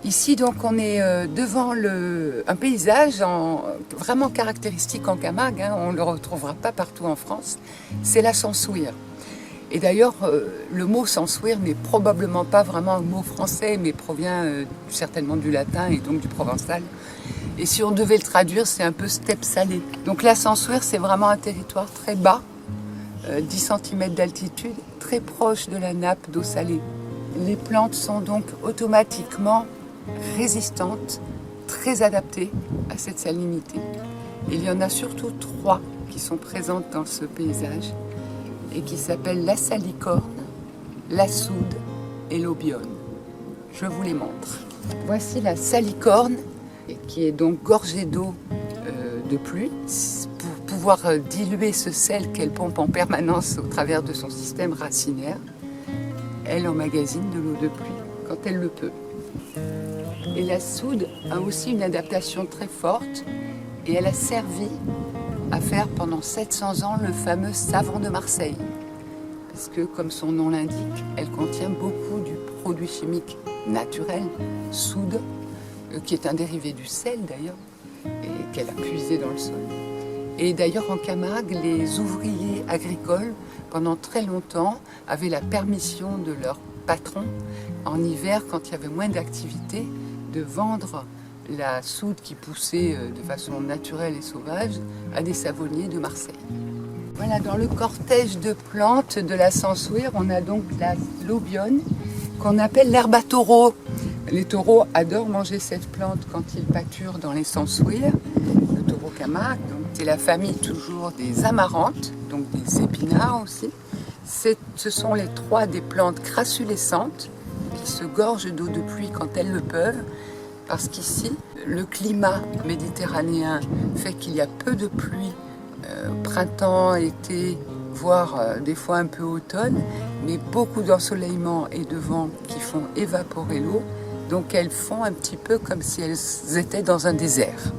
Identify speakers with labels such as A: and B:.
A: Ici, donc, on est devant un paysage vraiment caractéristique en Camargue, hein, on ne le retrouvera pas partout en France, c'est la Sansouire. Et d'ailleurs, le mot Sansouire n'est probablement pas vraiment un mot français, mais provient certainement du latin et donc du provençal. Et si on devait le traduire, c'est un peu steppe salée. Donc la Sansouire, c'est vraiment un territoire très bas, 10 cm d'altitude, très proche de la nappe d'eau salée. Les plantes sont donc automatiquement résistantes, très adaptées à cette salinité. Il y en a surtout 3 qui sont présentes dans ce paysage et qui s'appellent la salicorne, la soude et l'aubione. Je vous les montre. Voici la salicorne qui est donc gorgée d'eau de pluie pour pouvoir diluer ce sel qu'elle pompe en permanence au travers de son système racinaire. Elle emmagasine de l'eau de pluie quand elle le peut. Et la soude a aussi une adaptation très forte et elle a servi à faire pendant 700 ans le fameux savon de Marseille. Parce que, comme son nom l'indique, elle contient beaucoup du produit chimique naturel, soude, qui est un dérivé du sel d'ailleurs, et qu'elle a puisé dans le sol. Et d'ailleurs en Camargue, les ouvriers agricoles, pendant très longtemps, avaient la permission de leur patron, en hiver, quand il y avait moins d'activité, de vendre la soude qui poussait de façon naturelle et sauvage à des savonniers de Marseille. Voilà, dans le cortège de plantes de la Sansouire, on a donc l'aubione qu'on appelle l'herbe à taureau. Les taureaux adorent manger cette plante quand ils pâturent dans les Sansouires, le taureau Camargue. C'est la famille toujours des amaranthes, donc des épinards aussi. Ce sont les 3 des plantes crassulescentes qui se gorgent d'eau de pluie quand elles le peuvent, parce qu'ici, le climat méditerranéen fait qu'il y a peu de pluie, printemps, été, voire des fois un peu automne, mais beaucoup d'ensoleillement et de vent qui font évaporer l'eau, donc elles font un petit peu comme si elles étaient dans un désert.